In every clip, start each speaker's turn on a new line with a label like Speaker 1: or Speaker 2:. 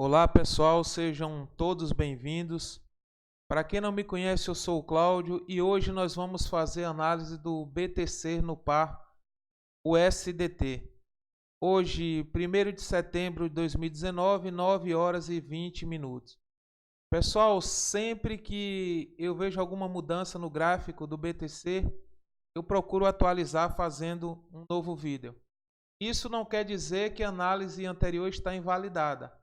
Speaker 1: Olá pessoal, sejam todos bem-vindos. Para quem não me conhece, eu sou o Cláudio e hoje nós vamos fazer análise do BTC no par USDT. Hoje, 1º de setembro de 2019, 9 horas e 20 minutos. Pessoal, sempre que eu vejo alguma mudança no gráfico do BTC, eu procuro atualizar fazendo um novo vídeo. Isso não quer dizer que a análise anterior está invalidada,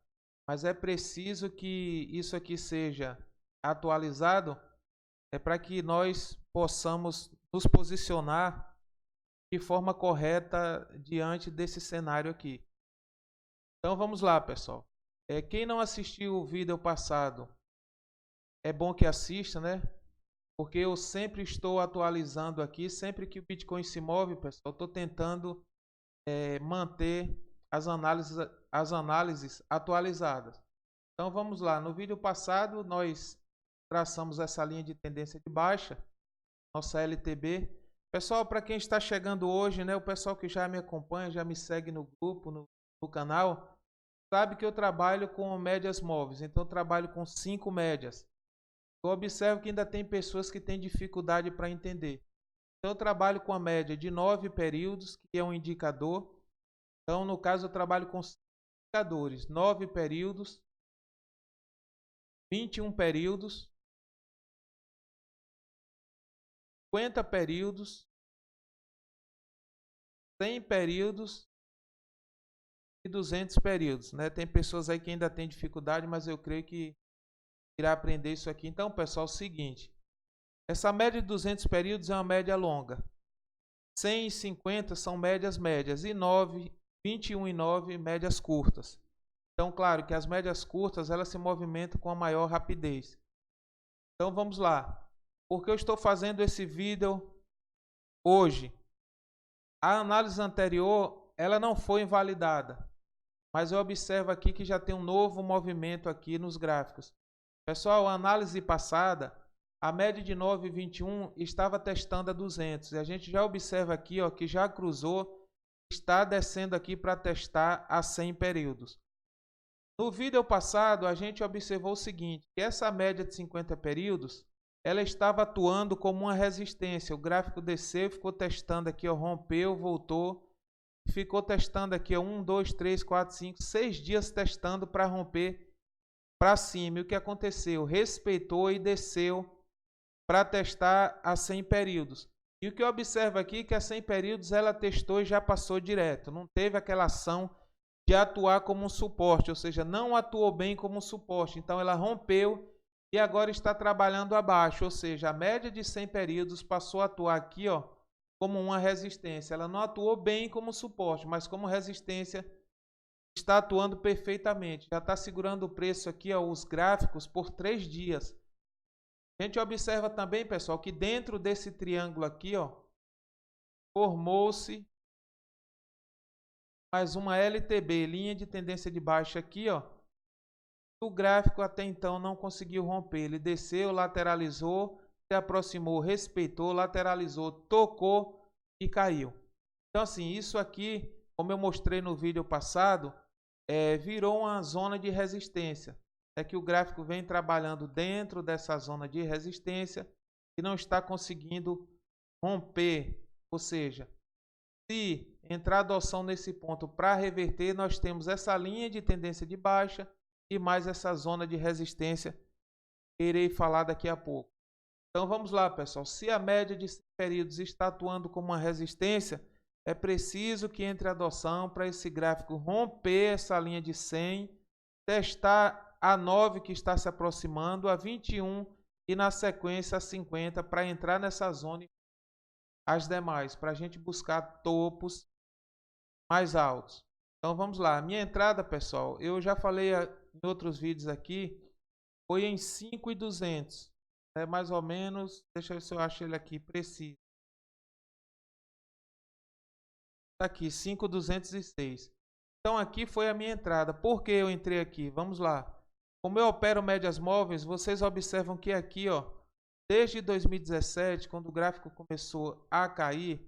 Speaker 1: mas é preciso que isso aqui seja atualizado para que nós possamos nos posicionar de forma correta diante desse cenário aqui. Então vamos lá, pessoal. Quem não assistiu o vídeo passado, é bom que assista, né? Porque eu sempre estou atualizando aqui, sempre que o Bitcoin se move, pessoal, eu estou tentando manter as análises atualizadas. Então vamos lá, no vídeo passado nós traçamos essa linha de tendência de baixa, nossa LTB. Pessoal, para quem está chegando hoje, né, o pessoal que já me acompanha, já me segue no grupo, no canal, sabe que eu trabalho com médias móveis, então eu trabalho com 5 médias. Eu observo que ainda tem pessoas que têm dificuldade para entender. Então eu trabalho com a média de 9 períodos, que é um indicador. Então, no caso, eu trabalho com 5 indicadores, 9 períodos, 21 períodos, 50 períodos, 100 períodos e 200 períodos, né? Tem pessoas aí que ainda têm dificuldade, mas eu creio que irá aprender isso aqui. Então, pessoal, é o seguinte, essa média de 200 períodos é uma média longa, 100 e 50 são médias, e 21 e 9 médias curtas. Então, claro que as médias curtas elas se movimentam com a maior rapidez. Então, vamos lá. Por que eu estou fazendo esse vídeo hoje? A análise anterior ela não foi invalidada, mas eu observo aqui que já tem um novo movimento aqui nos gráficos. Pessoal, a análise passada, a média de 9,21 estava testando a 200 e a gente já observa aqui ó, que já cruzou, está descendo aqui para testar a 100 períodos. No vídeo passado, a gente observou o seguinte, que essa média de 50 períodos, ela estava atuando como uma resistência. O gráfico desceu, ficou testando aqui, ó, rompeu, voltou, ficou testando aqui, ó, 1, 2, 3, 4, 5, 6 dias testando para romper para cima. E o que aconteceu? Respeitou e desceu para testar a 100 períodos. E o que eu observo aqui é que a 100 períodos ela testou e já passou direto. Não teve aquela ação de atuar como um suporte, ou seja, não atuou bem como um suporte. Então ela rompeu e agora está trabalhando abaixo, ou seja, a média de 100 períodos passou a atuar aqui ó, como uma resistência. Ela não atuou bem como suporte, mas como resistência está atuando perfeitamente. Já está segurando o preço aqui, ó, os gráficos, por 3 dias. A gente observa também, pessoal, que dentro desse triângulo aqui, ó, formou-se mais uma LTB, linha de tendência de baixa aqui, ó. O gráfico até então não conseguiu romper. Ele desceu, lateralizou, se aproximou, respeitou, lateralizou, tocou e caiu. Então, assim, isso aqui, como eu mostrei no vídeo passado, virou uma zona de resistência. É que o gráfico vem trabalhando dentro dessa zona de resistência e não está conseguindo romper. Ou seja, se entrar adoção nesse ponto para reverter, nós temos essa linha de tendência de baixa e mais essa zona de resistência que irei falar daqui a pouco. Então vamos lá, pessoal. Se a média de 100 períodos está atuando como uma resistência, é preciso que entre adoção para esse gráfico romper essa linha de 100, testar a 9 que está se aproximando, a 21 e na sequência a 50 para entrar nessa zona e as demais, para a gente buscar topos mais altos. Então vamos lá. Minha entrada, pessoal, eu já falei em outros vídeos aqui, foi em 5.200. É mais ou menos, deixa eu ver se eu acho ele aqui preciso. Tá aqui, 5.206. Então aqui foi a minha entrada. Por que eu entrei aqui? Vamos lá. Como eu opero médias móveis, vocês observam que aqui, ó, desde 2017, quando o gráfico começou a cair,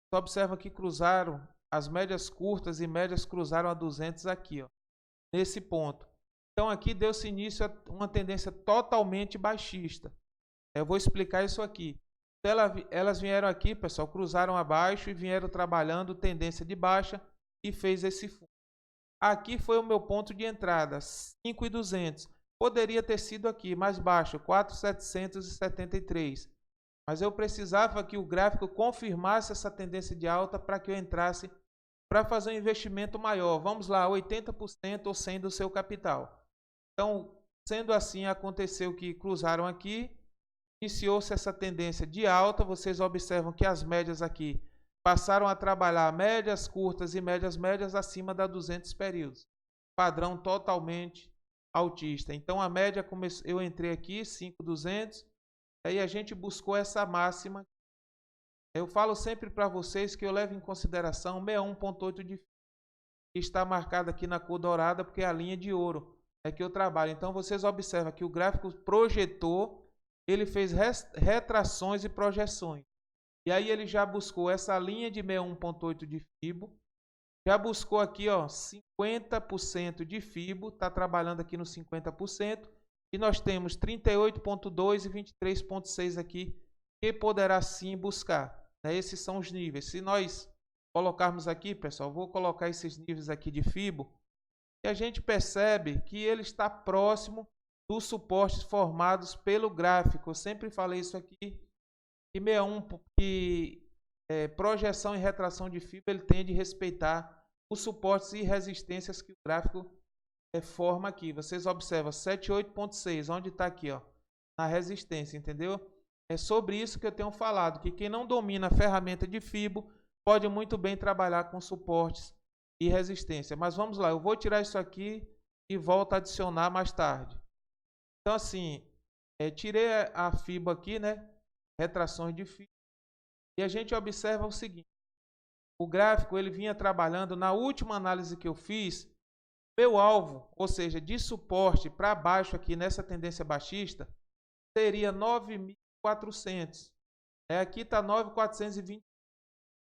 Speaker 1: você observa que cruzaram as médias curtas e médias cruzaram a 200 aqui, ó, nesse ponto. Então aqui deu-se início a uma tendência totalmente baixista. Eu vou explicar isso aqui. Elas vieram aqui, pessoal, cruzaram abaixo e vieram trabalhando tendência de baixa e fez esse fundo. Aqui foi o meu ponto de entrada, 5.200. Poderia ter sido aqui mais baixo, 4.773. Mas eu precisava que o gráfico confirmasse essa tendência de alta para que eu entrasse para fazer um investimento maior. Vamos lá, 80% ou 100% do seu capital. Então, sendo assim, aconteceu que cruzaram aqui, iniciou-se essa tendência de alta. Vocês observam que as médias aqui passaram a trabalhar médias curtas e médias médias acima da 200 períodos. Padrão totalmente altista. Então, a média, eu entrei aqui, 5.200, aí a gente buscou essa máxima. Eu falo sempre para vocês que eu levo em consideração 61.8 de fibra, que está marcado aqui na cor dourada, porque é a linha de ouro é que eu trabalho. Então, vocês observam que o gráfico projetou, ele fez retrações e projeções. E aí ele já buscou essa linha de 61.8 de Fibo, já buscou aqui, ó, 50% de Fibo, está trabalhando aqui no 50%, e nós temos 38.2 e 23.6 aqui, que poderá sim buscar. Né? Esses são os níveis. Se nós colocarmos aqui, pessoal, vou colocar esses níveis aqui de Fibo, e a gente percebe que ele está próximo dos suportes formados pelo gráfico. Eu sempre falei isso aqui, que 61, que projeção e retração de fibra, ele tem de respeitar os suportes e resistências que o gráfico forma aqui. Vocês observam 78.6, onde está aqui, ó, na resistência, entendeu? É sobre isso que eu tenho falado, que quem não domina a ferramenta de Fibo pode muito bem trabalhar com suportes e resistência. Mas vamos lá, eu vou tirar isso aqui e volto a adicionar mais tarde. Então assim, tirei a Fibo aqui, né? Retrações de Fibo. E a gente observa o seguinte, o gráfico ele vinha trabalhando, na última análise que eu fiz, meu alvo, ou seja, de suporte para baixo aqui nessa tendência baixista, seria 9.400. Aqui está 9.420.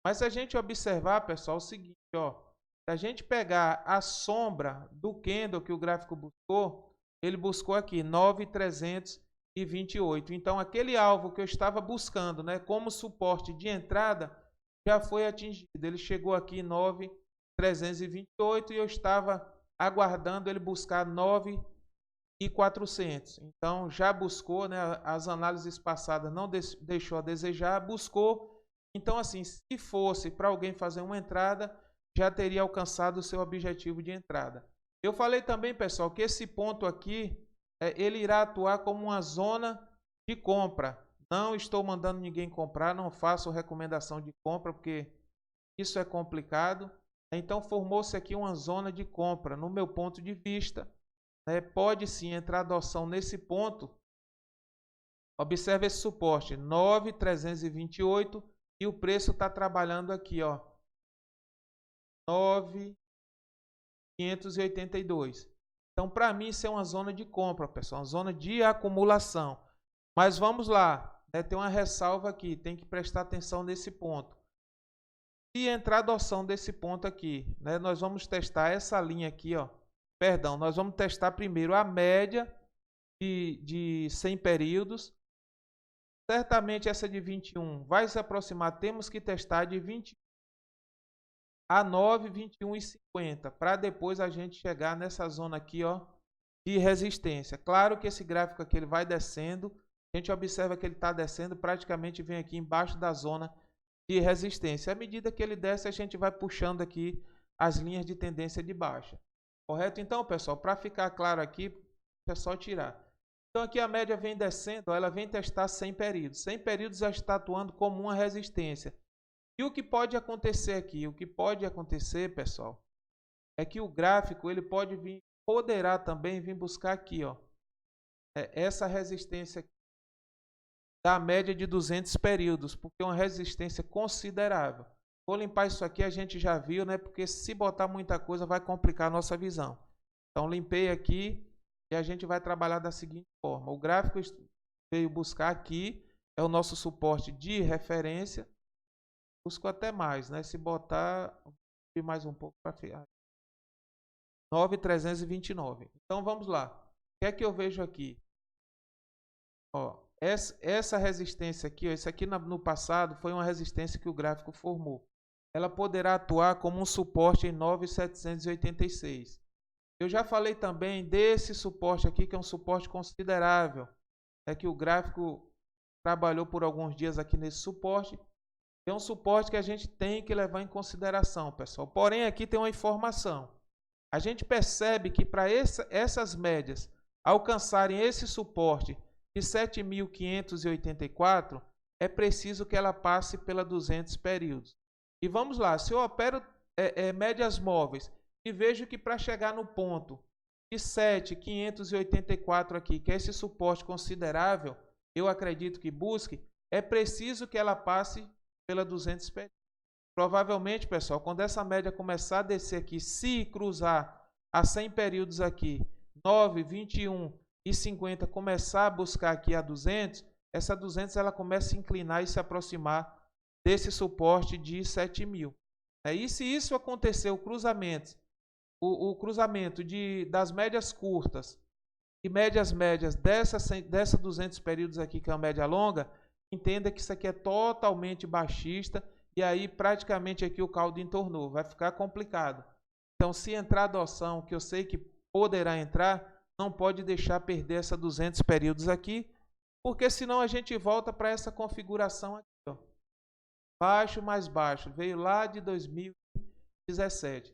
Speaker 1: Mas se a gente observar, pessoal, o seguinte, ó, se a gente pegar a sombra do candle que o gráfico buscou, ele buscou aqui 9.328. Então, aquele alvo que eu estava buscando, né, como suporte de entrada, já foi atingido. Ele chegou aqui em 9.328 e eu estava aguardando ele buscar 9.400. Então, já buscou, né, as análises passadas não deixou a desejar, buscou. Então, assim, se fosse para alguém fazer uma entrada, já teria alcançado o seu objetivo de entrada. Eu falei também, pessoal, que esse ponto aqui, ele irá atuar como uma zona de compra. Não estou mandando ninguém comprar, não faço recomendação de compra, porque isso é complicado. Então, formou-se aqui uma zona de compra, no meu ponto de vista. Pode sim entrar adoção nesse ponto. Observe esse suporte, 9.328, e o preço está trabalhando aqui, ó, 9.582. Então, para mim, isso é uma zona de compra, pessoal, uma zona de acumulação. Mas vamos lá, tem uma ressalva aqui, tem que prestar atenção nesse ponto. Se entrar adoção desse ponto aqui, nós vamos testar essa linha aqui, ó. Perdão, nós vamos testar primeiro a média de 100 períodos. Certamente essa de 21 vai se aproximar, temos que testar de 21 a 9, 21 e 50, para depois a gente chegar nessa zona aqui, ó, de resistência. Claro que esse gráfico aqui ele vai descendo, a gente observa que ele está descendo, praticamente vem aqui embaixo da zona de resistência. À medida que ele desce, a gente vai puxando aqui as linhas de tendência de baixa. Correto? Então, pessoal, para ficar claro aqui, é só tirar. Então, aqui a média vem descendo, ela vem testar 100 períodos. 100 períodos já está atuando como uma resistência. E o que pode acontecer aqui? O que pode acontecer, pessoal, é que o gráfico ele pode vir, poderá também vir buscar aqui, ó, essa resistência aqui, da média de 200 períodos, porque é uma resistência considerável. Vou limpar isso aqui, a gente já viu, né? Porque se botar muita coisa vai complicar a nossa visão. Então, limpei aqui e a gente vai trabalhar da seguinte forma. O gráfico veio buscar aqui, é o nosso suporte de referência. Busco até mais, né? Se botar mais um pouco para 9.329. Então vamos lá. O que é que eu vejo aqui? Ó, essa resistência aqui, ó, isso aqui no passado foi uma resistência que o gráfico formou. Ela poderá atuar como um suporte em 9.786. Eu já falei também desse suporte aqui, que é um suporte considerável. É que o gráfico trabalhou por alguns dias aqui nesse suporte. É um suporte que a gente tem que levar em consideração, pessoal. Porém, aqui tem uma informação. A gente percebe que para essas médias alcançarem esse suporte de 7.584, é preciso que ela passe pela 200 períodos. E vamos lá, se eu opero médias móveis e vejo que para chegar no ponto de 7.584 aqui, que é esse suporte considerável, eu acredito que busque, é preciso que ela passe pela 200 períodos. Provavelmente, pessoal, quando essa média começar a descer aqui, se cruzar a 100 períodos aqui, 9, 21 e 50, começar a buscar aqui a 200, essa 200 ela começa a inclinar e se aproximar desse suporte de 7.000. E se isso acontecer, o cruzamento das médias curtas e médias dessa 200 períodos aqui, que é a média longa, entenda que isso aqui é totalmente baixista e aí praticamente aqui o caldo entornou, vai ficar complicado. Então, se entrar adoção, que eu sei que poderá entrar, não pode deixar perder essa 200 períodos aqui, porque senão a gente volta para essa configuração aqui, ó. Baixo mais baixo, veio lá de 2017.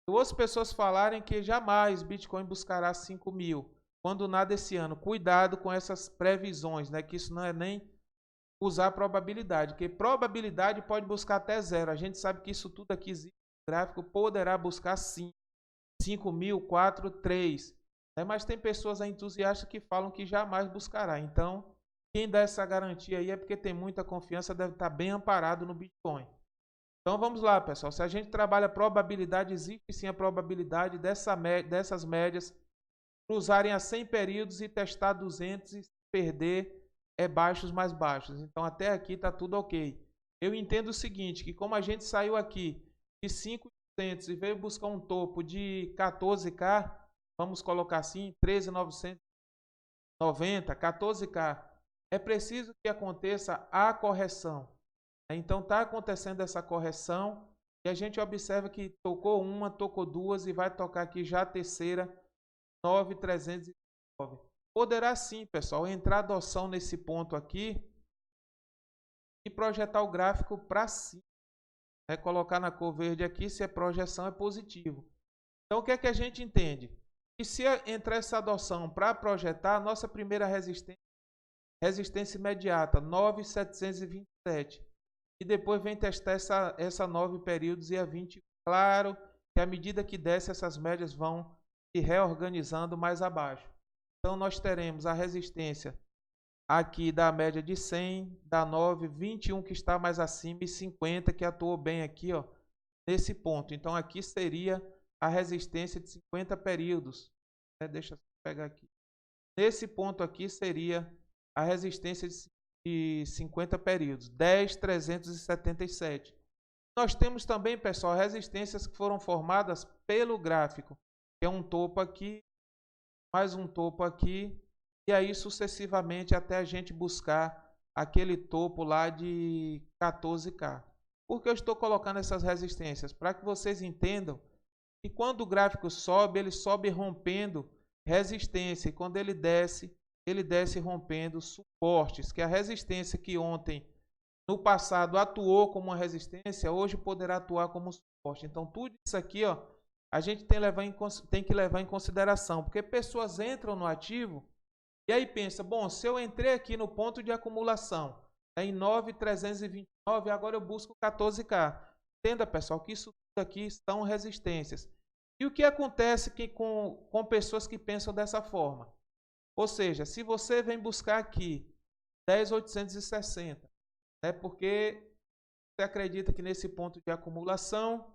Speaker 1: Eu ouço pessoas falarem que jamais Bitcoin buscará 5.000, quando nada esse ano. Cuidado com essas previsões, né? Que isso não é nem usar probabilidade, porque probabilidade pode buscar até zero. A gente sabe que isso tudo aqui existe. O gráfico poderá buscar 5, 5.000, 4, 3. Mas tem pessoas entusiastas que falam que jamais buscará. Então, quem dá essa garantia aí é porque tem muita confiança, deve estar bem amparado no Bitcoin. Então vamos lá, pessoal. Se a gente trabalha probabilidade, existe sim a probabilidade dessas médias cruzarem a 100 períodos e testar 200 e perder baixos mais baixos. Então até aqui está tudo ok. Eu entendo o seguinte, que como a gente saiu aqui de 5.800 e veio buscar um topo de 14K, vamos colocar assim, 13.990, 14K, é preciso que aconteça a correção. Então está acontecendo essa correção e a gente observa que tocou uma, tocou duas e vai tocar aqui já a terceira, 9.309. Poderá sim, pessoal, entrar adoção nesse ponto aqui e projetar o gráfico para cima. Colocar na cor verde aqui, se a projeção é positivo. Então o que é que a gente entende? E se entrar essa adoção para projetar, a nossa primeira resistência imediata, 9.727. E depois vem testar essa 9 períodos e a 20. Claro que à medida que desce, essas médias vão se reorganizando mais abaixo. Então, nós teremos a resistência aqui da média de 100, da 9, 21 que está mais acima e 50 que atuou bem aqui, ó, nesse ponto. Então, aqui seria a resistência de 50 períodos. Deixa eu pegar aqui. Nesse ponto aqui seria a resistência de 50 períodos, 10.377. Nós temos também, pessoal, resistências que foram formadas pelo gráfico, que é um topo aqui, mais um topo aqui, e aí sucessivamente até a gente buscar aquele topo lá de 14K. Por que eu estou colocando essas resistências? Para que vocês entendam que quando o gráfico sobe, ele sobe rompendo resistência, e quando ele desce rompendo suportes, que a resistência que ontem, no passado, atuou como uma resistência, hoje poderá atuar como suporte. Então, tudo isso aqui, ó, a gente tem que levar em consideração, porque pessoas entram no ativo e aí pensa, bom, se eu entrei aqui no ponto de acumulação, em 9.329, agora eu busco 14K. Entenda, pessoal, que isso tudo aqui são resistências. E o que acontece com pessoas que pensam dessa forma? Ou seja, se você vem buscar aqui 10.860, porque você acredita que nesse ponto de acumulação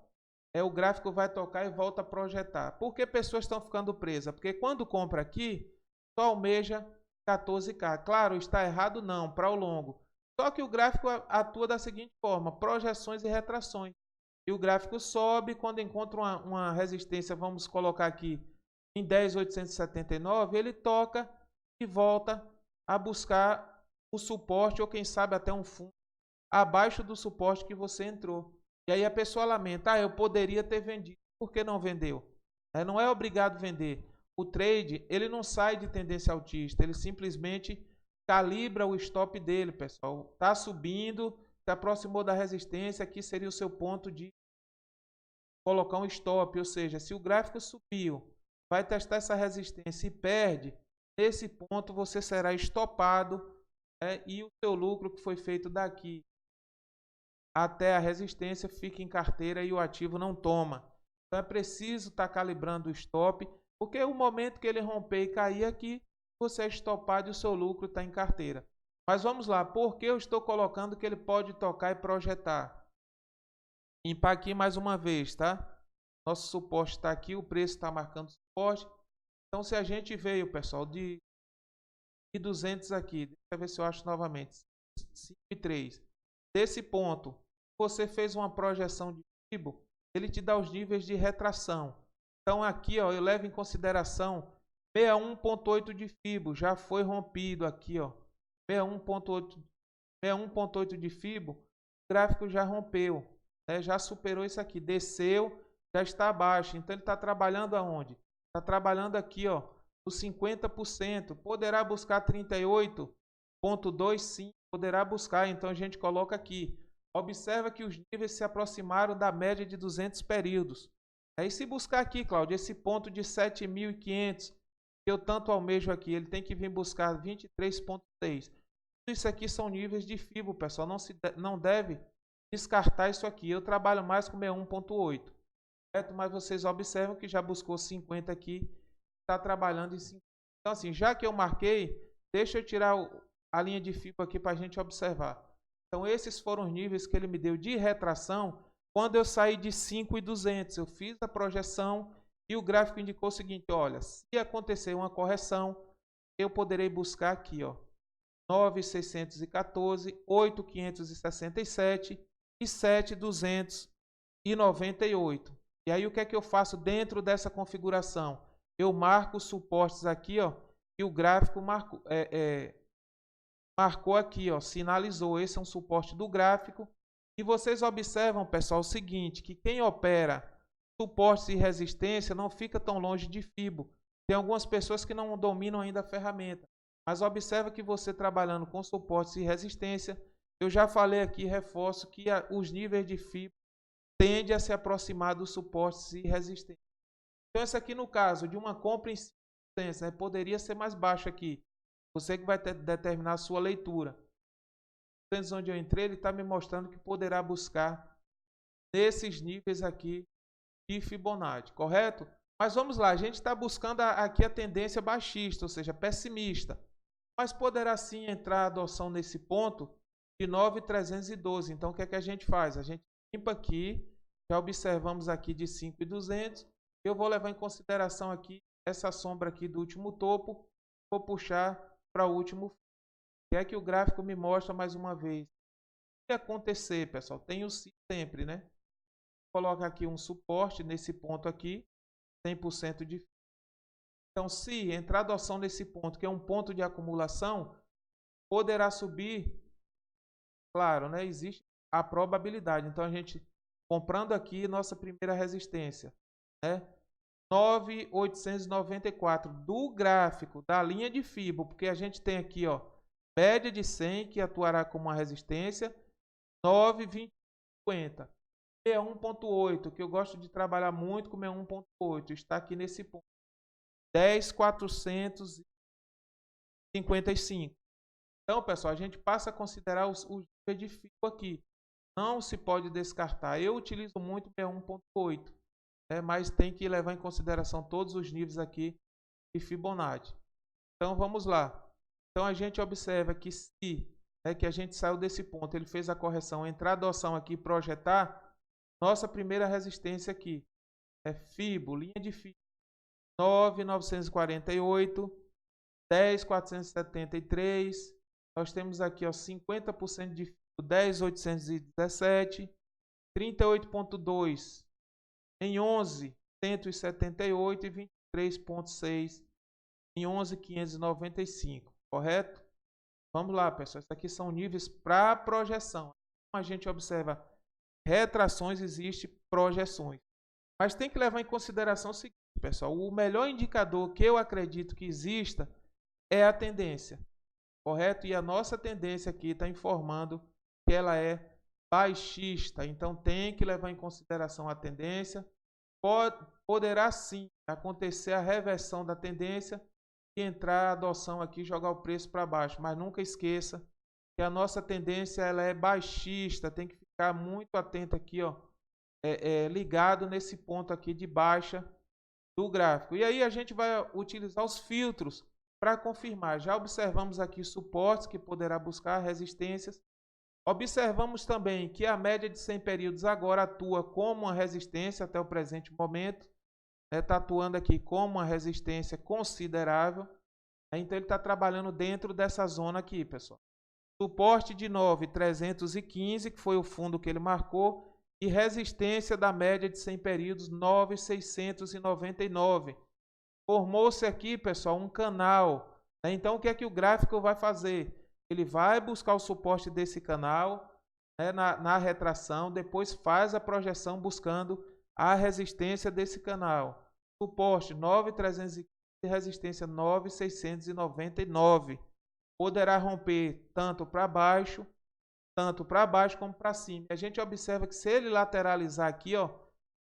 Speaker 1: o gráfico vai tocar e volta a projetar. Por que pessoas estão ficando presas? Porque quando compra aqui, só almeja 14K. Claro, está errado não, para o longo. Só que o gráfico atua da seguinte forma, projeções e retrações. E o gráfico sobe, quando encontra uma resistência, vamos colocar aqui em 10.879, ele toca e volta a buscar o suporte ou quem sabe até um fundo abaixo do suporte que você entrou. E aí a pessoa lamenta, eu poderia ter vendido, por que não vendeu? Não é obrigado a vender. O trade, ele não sai de tendência altista, ele simplesmente calibra o stop dele, pessoal. Está subindo, se aproximou da resistência, aqui seria o seu ponto de colocar um stop, ou seja, se o gráfico subiu, vai testar essa resistência e perde, nesse ponto você será estopado, e o seu lucro que foi feito daqui até a resistência fica em carteira e o ativo não toma. Então é preciso estar calibrando o stop, porque o momento que ele romper e cair aqui, você é estopado e o seu lucro está em carteira. Mas vamos lá, por que eu estou colocando que ele pode tocar e projetar? Limpar aqui mais uma vez, tá? Nosso suporte está aqui, o preço está marcando suporte. Então se a gente veio, pessoal, de 200 aqui, deixa eu ver se eu acho novamente, 5,3. Desse ponto, você fez uma projeção de FIBO, ele te dá os níveis de retração. Então aqui, eu levo em consideração 61,8 de FIBO, já foi rompido aqui, 61,8 de FIBO, o gráfico já rompeu, já superou isso aqui, desceu, já está abaixo. Então ele está trabalhando aonde? Está trabalhando aqui, os 50%, poderá buscar 38,2, sim, poderá buscar. Então a gente coloca aqui. Observa que os níveis se aproximaram da média de 200 períodos. Aí se buscar aqui, Cláudio, esse ponto de 7.500, que eu tanto almejo aqui, ele tem que vir buscar 23,6. Tudo isso aqui são níveis de FIBO, pessoal. Não deve descartar isso aqui. Eu trabalho mais com 61,8. Certo? Mas vocês observam que já buscou 50 aqui, está trabalhando em 50. Então assim, já que eu marquei, deixa eu tirar a linha de FIBO aqui para a gente observar. Então esses foram os níveis que ele me deu de retração quando eu saí de 5.200. Eu fiz a projeção e o gráfico indicou o seguinte, olha, se acontecer uma correção, eu poderei buscar aqui, 9.614, 8.567 e 7.298. E aí o que é que eu faço dentro dessa configuração? Eu marco os suportes aqui, e o gráfico marcou aqui, sinalizou. Esse é um suporte do gráfico. E vocês observam, pessoal, o seguinte, que quem opera suportes e resistência não fica tão longe de FIBO. Tem algumas pessoas que não dominam ainda a ferramenta. Mas observa que você trabalhando com suportes e resistência, eu já falei aqui, reforço que os níveis de FIBO tendem a se aproximar dos suportes e resistência. Então, esse aqui no caso de uma compra em 5%, poderia ser mais baixo aqui. Você que vai determinar a sua leitura. Onde eu entrei, ele está me mostrando que poderá buscar nesses níveis aqui de Fibonacci, correto? Mas vamos lá, a gente está buscando aqui a tendência baixista, ou seja, pessimista. Mas poderá sim entrar a adoção nesse ponto de 9.312. Então, o que é que a gente faz? A gente limpa aqui, já observamos aqui de 5.200. Eu vou levar em consideração aqui essa sombra aqui do último topo, vou puxar para o último. Que é que o gráfico me mostra mais uma vez. O que acontecer, pessoal? Tem o sempre, né? Coloca aqui um suporte nesse ponto aqui, 100% de. Então, se entrar adoção nesse ponto, que é um ponto de acumulação, poderá subir. Claro, né? Existe a probabilidade. Então, a gente comprando aqui nossa primeira resistência, né? 9.894 do gráfico da linha de FIBO, porque a gente tem aqui, média de 100 que atuará como uma resistência, 9.2050. 61,8, que eu gosto de trabalhar muito com 61,8, está aqui nesse ponto. 10.455. Então, pessoal, a gente passa a considerar os níveis de FIBO aqui. Não se pode descartar. Eu utilizo muito 61,8, mas tem que levar em consideração todos os níveis aqui de Fibonacci. Então, vamos lá. Então, a gente observa que se que a gente saiu desse ponto, ele fez a correção, entrar a adoção aqui, projetar, nossa primeira resistência aqui é FIBO, linha de FIBO, 9.948, 10.473, nós temos aqui 50% de FIBO, 10.817, 38,2 em 11,178 e 23,6 em 11,595, correto? Vamos lá, pessoal. Isso aqui são níveis para projeção. Como a gente observa retrações, existe projeções. Mas tem que levar em consideração o seguinte, pessoal. O melhor indicador que eu acredito que exista é a tendência, correto? E a nossa tendência aqui está informando que ela é baixista. Então, tem que levar em consideração a tendência. Poderá sim acontecer a reversão da tendência e entrar a adoção aqui, jogar o preço para baixo. Mas nunca esqueça que a nossa tendência ela é baixista. Tem que ficar muito atento aqui, ó, ligado nesse ponto aqui de baixa do gráfico. E aí a gente vai utilizar os filtros para confirmar. Já observamos aqui suportes que poderá buscar resistências. Observamos também que a média de 100 períodos agora atua como uma resistência até o presente momento. Está atuando aqui como uma resistência considerável. Então, ele está trabalhando dentro dessa zona aqui, pessoal. Suporte de 9,315, que foi o fundo que ele marcou. E resistência da média de 100 períodos, 9,699. Formou-se aqui, pessoal, um canal. Então, o que é que o gráfico vai fazer? Ele vai buscar o suporte desse canal, né, na retração, depois faz a projeção buscando a resistência desse canal. Suporte 9,315 e resistência 9,699. Poderá romper tanto para baixo como para cima. A gente observa que se ele lateralizar aqui, ó,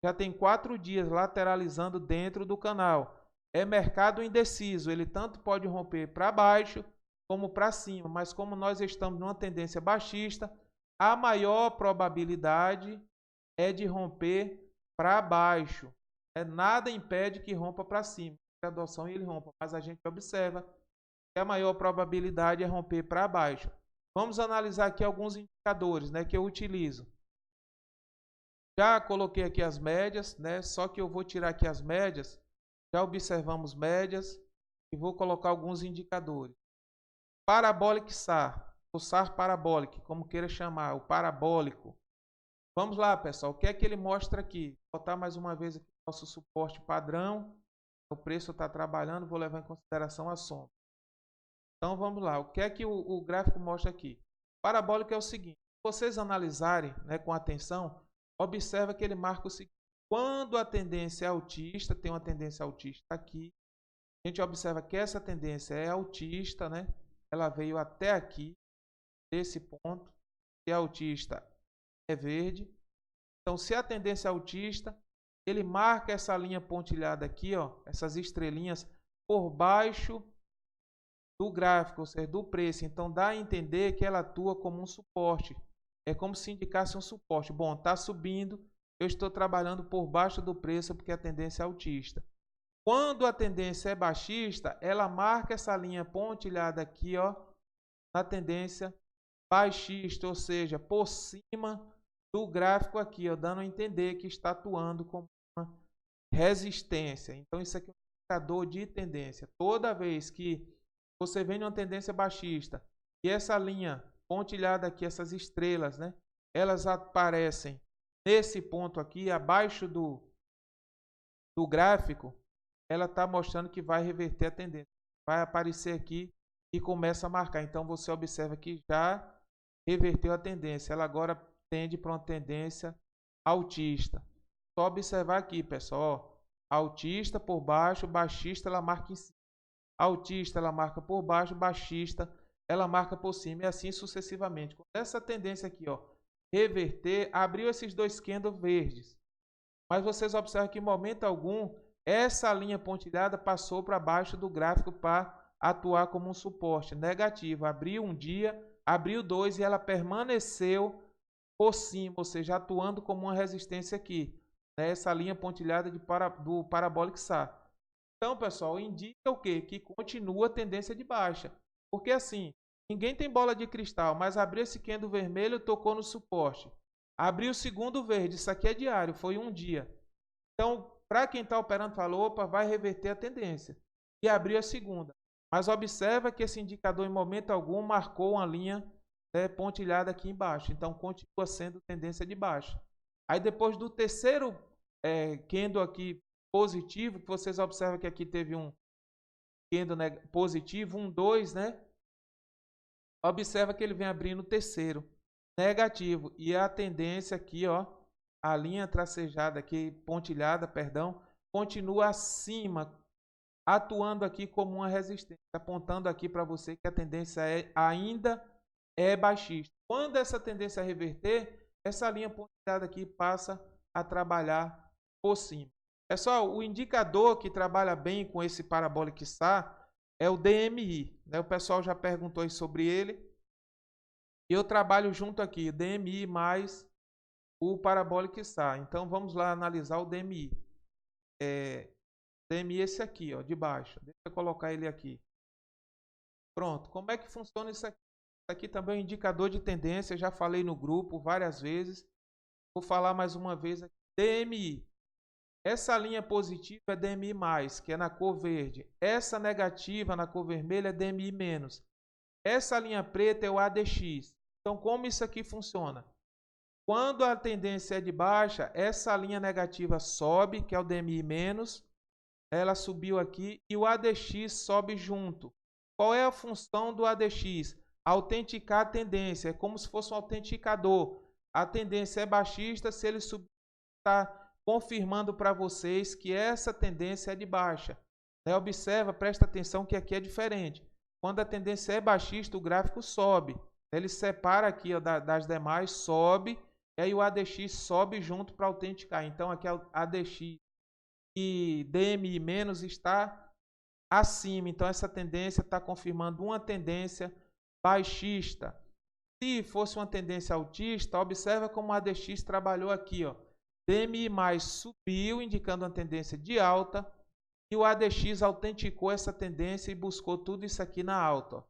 Speaker 1: já tem 4 dias lateralizando dentro do canal. É mercado indeciso, ele tanto pode romper para baixo como para cima, mas como nós estamos numa tendência baixista, a maior probabilidade é de romper para baixo. Nada impede que rompa para cima, a adoção ele rompa, mas a gente observa que a maior probabilidade é romper para baixo. Vamos analisar aqui alguns indicadores, né, que eu utilizo. Já coloquei aqui as médias, né, só que eu vou tirar aqui as médias, já observamos médias e vou colocar alguns indicadores. Parabolic SAR, o SAR Parabolic, como queira chamar, o parabólico. Vamos lá, pessoal, o que é que ele mostra aqui? Vou botar mais uma vez aqui o nosso suporte padrão. O preço está trabalhando, vou levar em consideração a sombra. Então, vamos lá, o que é que o gráfico mostra aqui? Parabólico é o seguinte, se vocês analisarem, né, com atenção, observa que ele marca o seguinte, quando a tendência é altista, tem uma tendência altista aqui, a gente observa que essa tendência é altista, né? Ela veio até aqui, desse ponto, que é altista é verde. Então, se a tendência é altista, ele marca essa linha pontilhada aqui, ó, essas estrelinhas por baixo do gráfico, ou seja, do preço. Então, dá a entender que ela atua como um suporte. É como se indicasse um suporte. Bom, está subindo, eu estou trabalhando por baixo do preço porque a tendência é altista. Quando a tendência é baixista, ela marca essa linha pontilhada aqui, ó, na tendência baixista, ou seja, por cima do gráfico aqui, ó, dando a entender que está atuando como uma resistência. Então, isso aqui é um indicador de tendência. Toda vez que você vem numa tendência baixista e essa linha pontilhada aqui, essas estrelas, né, elas aparecem nesse ponto aqui, abaixo do gráfico, ela está mostrando que vai reverter a tendência. Vai aparecer aqui e começa a marcar. Então, você observa que já reverteu a tendência. Ela agora tende para uma tendência altista. Só observar aqui, pessoal. Ó, altista por baixo, baixista ela marca em cima. Altista ela marca por baixo, baixista ela marca por cima. E assim sucessivamente. Quando essa tendência aqui, ó, reverter, abriu esses dois candles verdes. Mas vocês observam que em momento algum essa linha pontilhada passou para baixo do gráfico para atuar como um suporte negativo. Abriu um dia, abriu dois e ela permaneceu por cima, ou seja, atuando como uma resistência aqui. Né? Essa linha pontilhada do Parabolic SAR. Então, pessoal, indica o quê? Que continua a tendência de baixa. Porque assim, ninguém tem bola de cristal, mas abriu esse candle vermelho, tocou no suporte. Abriu o segundo verde, isso aqui é diário, foi um dia. Então, para quem está operando, falou, opa, vai reverter a tendência. E abriu a segunda. Mas observa que esse indicador, em momento algum, marcou uma linha pontilhada aqui embaixo. Então, continua sendo tendência de baixa. Aí depois do terceiro candle aqui positivo, que vocês observam que aqui teve um candle positivo, 1, 2, né? Observa que ele vem abrindo o terceiro negativo. E a tendência aqui, ó, a linha tracejada aqui, pontilhada, perdão, continua acima, atuando aqui como uma resistência, apontando aqui para você que a tendência ainda é baixista. Quando essa tendência reverter, essa linha pontilhada aqui passa a trabalhar por cima. Pessoal, o indicador que trabalha bem com esse Parabolic SAR é o DMI, né? O pessoal já perguntou aí sobre ele. Eu trabalho junto aqui, DMI mais o Parabolic SAR. Então, vamos lá analisar o DMI. DMI é esse aqui, ó, de baixo. Deixa eu colocar ele aqui. Pronto. Como é que funciona isso aqui? Isso aqui também é um indicador de tendência. Já falei no grupo várias vezes. Vou falar mais uma vez aqui. DMI. Essa linha positiva é DMI+, que é na cor verde. Essa negativa na cor vermelha é DMI-. Essa linha preta é o ADX. Então, como isso aqui funciona? Quando a tendência é de baixa, essa linha negativa sobe, que é o DMI-. Ela subiu aqui e o ADX sobe junto. Qual é a função do ADX? Autenticar a tendência. É como se fosse um autenticador. A tendência é baixista, se ele subir, está confirmando para vocês que essa tendência é de baixa. Observa, presta atenção que aqui é diferente. Quando a tendência é baixista, o gráfico sobe. Ele separa aqui, ó, das demais, sobe, e aí o ADX sobe junto para autenticar. Então aqui o ADX e DMI- está acima. Então essa tendência está confirmando uma tendência baixista. Se fosse uma tendência altista, observa como o ADX trabalhou aqui, ó. DMI+ subiu, indicando uma tendência de alta, e o ADX autenticou essa tendência e buscou tudo isso aqui na alta, ó.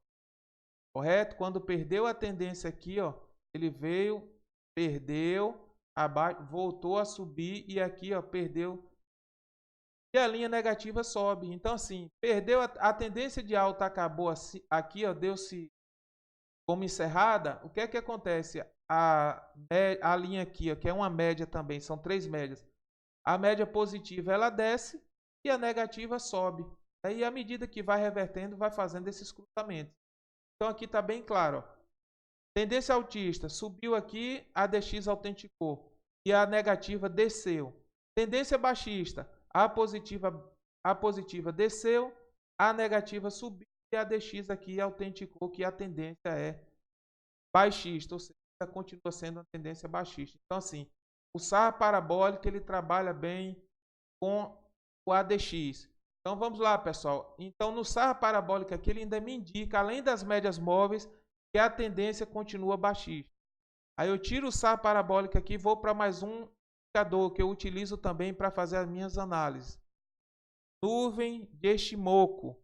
Speaker 1: Correto? Quando perdeu a tendência aqui, ó, ele veio, perdeu, abaixo, voltou a subir e aqui, ó, perdeu. E a linha negativa sobe. Então, assim, perdeu a tendência de alta, acabou assim, aqui, ó, deu-se como encerrada. O que é que acontece? A linha aqui, ó, que é uma média também, são 3 médias. A média positiva ela desce e a negativa sobe. Aí, à medida que vai revertendo, vai fazendo esses cruzamentos. Então, aqui está bem claro. Ó. Tendência altista subiu aqui, a DX autenticou e a negativa desceu. Tendência baixista, a positiva desceu, a negativa subiu e a DX aqui autenticou que a tendência é baixista, ou seja, continua sendo uma tendência baixista. Então, assim, o SAR parabólico ele trabalha bem com o ADX. Então, vamos lá, pessoal. Então, no SAR parabólico aqui, ele ainda me indica, além das médias móveis, que a tendência continua baixista. Aí eu tiro o SAR parabólico aqui e vou para mais um indicador que eu utilizo também para fazer as minhas análises. Nuvem de Ishimoku.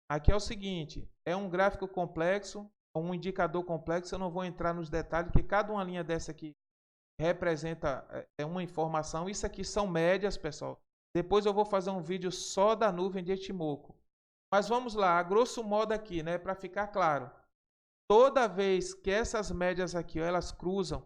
Speaker 1: Aqui é o seguinte, é um gráfico complexo, um indicador complexo, eu não vou entrar nos detalhes, porque cada uma linha dessa aqui representa uma informação. Isso aqui são médias, pessoal. Depois eu vou fazer um vídeo só da nuvem de Ishimoku. Mas vamos lá, a grosso modo aqui, né, para ficar claro. Toda vez que essas médias aqui, ó, elas cruzam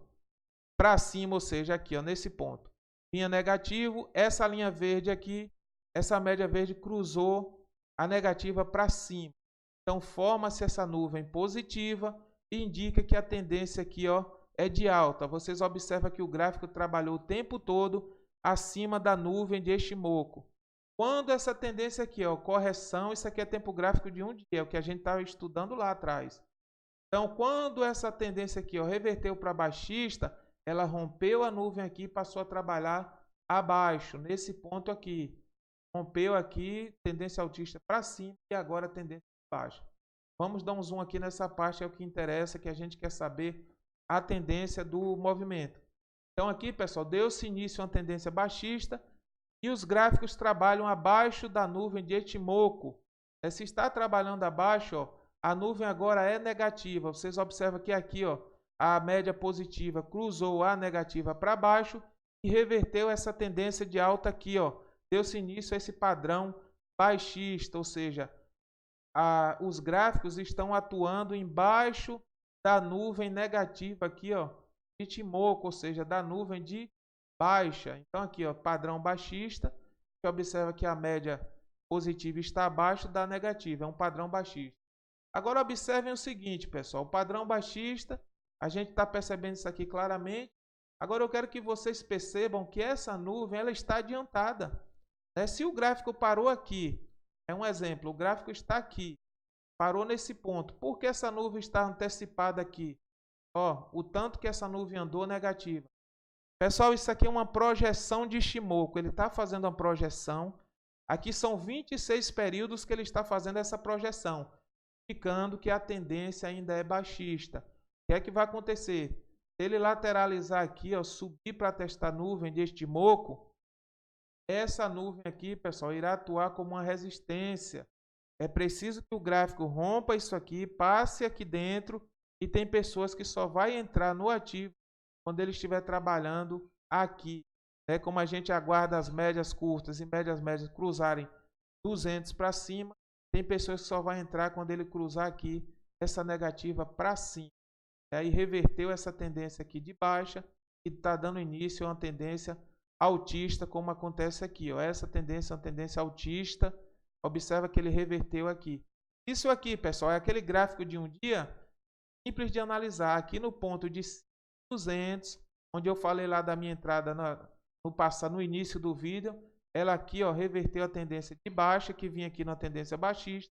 Speaker 1: para cima, ou seja, aqui, ó, nesse ponto. Linha negativo, essa linha verde aqui, essa média verde cruzou a negativa para cima. Então, forma-se essa nuvem positiva e indica que a tendência aqui, ó, é de alta. Vocês observam que o gráfico trabalhou o tempo todo acima da nuvem de Ishimoku. Quando essa tendência aqui, ó, correção, isso aqui é tempo gráfico de um dia, é o que a gente estava estudando lá atrás. Então, quando essa tendência aqui, ó, reverteu para baixista, ela rompeu a nuvem aqui e passou a trabalhar abaixo, nesse ponto aqui. Rompeu aqui, tendência altista para cima e agora tendência baixa. Vamos dar um zoom aqui nessa parte, é o que interessa, que a gente quer saber a tendência do movimento. Então aqui, pessoal, deu-se início a uma tendência baixista e os gráficos trabalham abaixo da nuvem de Ishimoku. Se está trabalhando abaixo, ó, a nuvem agora é negativa. Vocês observam que aqui, ó, a média positiva cruzou a negativa para baixo e reverteu essa tendência de alta aqui, ó. Deu-se início a esse padrão baixista, ou seja, os gráficos estão atuando embaixo da nuvem negativa aqui, ó, de Ishimoku, ou seja, da nuvem de baixa, então aqui, ó, padrão baixista, você observa que a média positiva está abaixo da negativa, é um padrão baixista. Agora observem o seguinte, pessoal, o padrão baixista, a gente está percebendo isso aqui claramente. Agora eu quero que vocês percebam que essa nuvem ela está adiantada. Né? Se o gráfico parou aqui, é um exemplo, o gráfico está aqui, parou nesse ponto. Por que essa nuvem está antecipada aqui? Ó, o tanto que essa nuvem andou negativa. Pessoal, isso aqui é uma projeção de Ishimoku, ele está fazendo uma projeção. Aqui são 26 períodos que ele está fazendo essa projeção, indicando que a tendência ainda é baixista. O que é que vai acontecer? Se ele lateralizar aqui, ó, subir para testar a nuvem de Ishimoku, essa nuvem aqui, pessoal, irá atuar como uma resistência. É preciso que o gráfico rompa isso aqui, passe aqui dentro, e tem pessoas que só vai entrar no ativo quando ele estiver trabalhando aqui. Né? Como a gente aguarda as médias curtas e médias cruzarem 200 para cima, tem pessoas que só vai entrar quando ele cruzar aqui essa negativa para cima. E reverteu essa tendência aqui de baixa e está dando início a uma tendência altista, como acontece aqui. Ó. Essa tendência é uma tendência altista. Observa que ele reverteu aqui. Isso aqui, pessoal, é aquele gráfico de um dia simples de analisar. Aqui no ponto de 200, onde eu falei lá da minha entrada no início do vídeo, ela aqui, ó, reverteu a tendência de baixa, que vinha aqui na tendência baixista,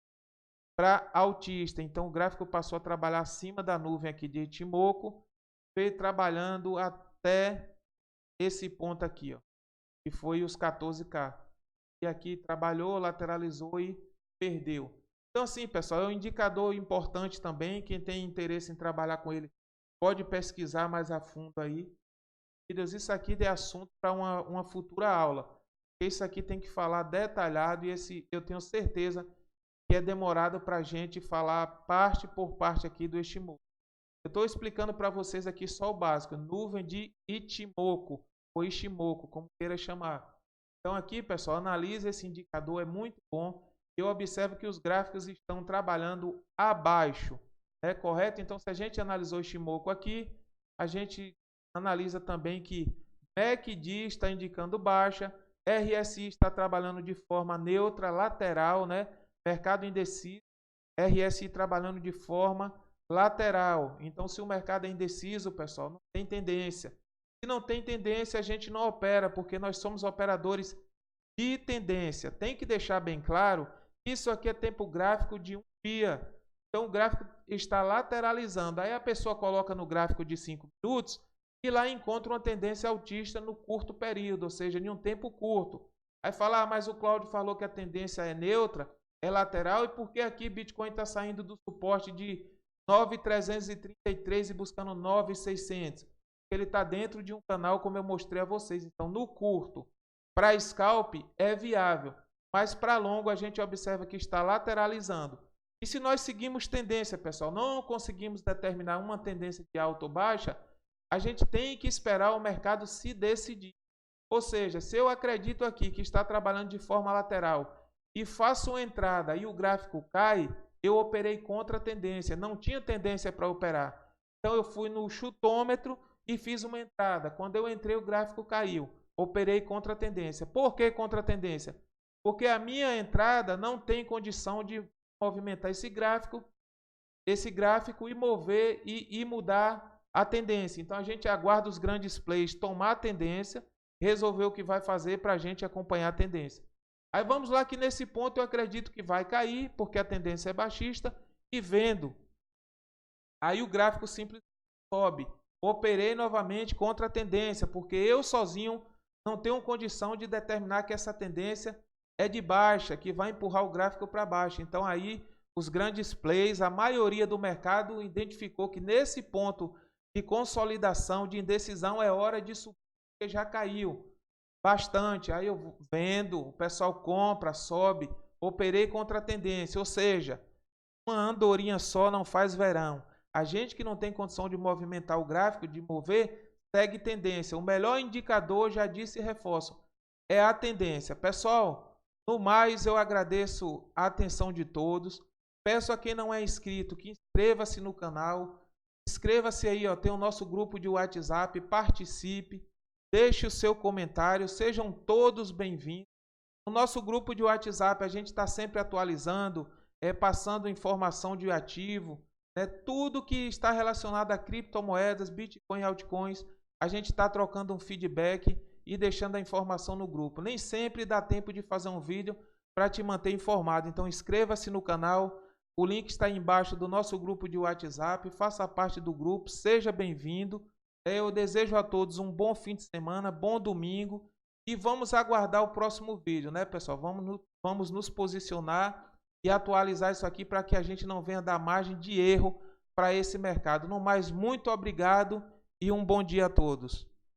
Speaker 1: para altista. Então, o gráfico passou a trabalhar acima da nuvem aqui de Ishimoku, veio trabalhando até esse ponto aqui, ó, que foi os 14K. E aqui trabalhou, lateralizou e perdeu. Então, assim, pessoal, é um indicador importante também. Quem tem interesse em trabalhar com ele pode pesquisar mais a fundo aí. Isso aqui é assunto para uma futura aula. Isso aqui tem que falar detalhado e eu tenho certeza que é demorado para a gente falar parte por parte aqui do Ishimoku. Eu estou explicando para vocês aqui só o básico, nuvem de Ichimoku, ou Ishimoku, como queira chamar. Então aqui, pessoal, analise esse indicador, é muito bom. Eu observo que os gráficos estão trabalhando abaixo, é correto? Então, se a gente analisou o Ishimoku aqui, a gente analisa também que MACD está indicando baixa, RSI está trabalhando de forma neutra, lateral, né? Mercado indeciso, RSI trabalhando de forma lateral. Então, se o mercado é indeciso, pessoal, não tem tendência. Se não tem tendência, a gente não opera, porque nós somos operadores de tendência. Tem que deixar bem claro, isso aqui é tempo gráfico de um dia. Então, o gráfico está lateralizando. Aí a pessoa coloca no gráfico de 5 minutos e lá encontra uma tendência altista no curto período, ou seja, em um tempo curto. Aí fala, mas o Cláudio falou que a tendência é neutra, é lateral, e por que aqui Bitcoin está saindo do suporte de 9.333 e buscando 9.600? Ele está dentro de um canal, como eu mostrei a vocês. Então, no curto, para scalp é viável, mas para longo a gente observa que está lateralizando. E se nós seguimos tendência, pessoal, não conseguimos determinar uma tendência de alta ou baixa, a gente tem que esperar o mercado se decidir. Ou seja, se eu acredito aqui que está trabalhando de forma lateral e faço uma entrada e o gráfico cai, eu operei contra a tendência. Não tinha tendência para operar. Então, eu fui no chutômetro e fiz uma entrada. Quando eu entrei, o gráfico caiu. Operei contra a tendência. Por que contra a tendência? Porque a minha entrada não tem condição de movimentar esse gráfico e mover e mudar a tendência. Então, a gente aguarda os grandes players tomar a tendência, resolver o que vai fazer para a gente acompanhar a tendência. Aí vamos lá que nesse ponto eu acredito que vai cair, porque a tendência é baixista, e vendo. Aí o gráfico simplesmente sobe. Operei novamente contra a tendência, porque eu sozinho não tenho condição de determinar que essa tendência é de baixa, que vai empurrar o gráfico para baixo. Então aí os grandes players, a maioria do mercado identificou que nesse ponto de consolidação, de indecisão, é hora de subir, porque já caiu bastante. Aí eu vendo, o pessoal compra, sobe, operei contra a tendência, ou seja, uma andorinha só não faz verão. A gente que não tem condição de movimentar o gráfico, de mover, segue tendência. O melhor indicador, já disse e reforço, é a tendência. Pessoal, no mais, eu agradeço a atenção de todos. Peço a quem não é inscrito que inscreva-se no canal. Inscreva-se aí, ó, tem o nosso grupo de WhatsApp, participe. deixe o seu comentário, sejam todos bem-vindos. No nosso grupo de WhatsApp, a gente está sempre atualizando, passando informação de ativo, né? Tudo que está relacionado a criptomoedas, Bitcoin e altcoins, a gente está trocando um feedback e deixando a informação no grupo. Nem sempre dá tempo de fazer um vídeo para te manter informado. Então inscreva-se no canal, o link está aí embaixo do nosso grupo de WhatsApp, faça parte do grupo, seja bem-vindo. Eu desejo a todos um bom fim de semana, bom domingo. E vamos aguardar o próximo vídeo, né, pessoal? Vamos nos posicionar e atualizar isso aqui para que a gente não venha dar margem de erro para esse mercado. No mais, muito obrigado e um bom dia a todos.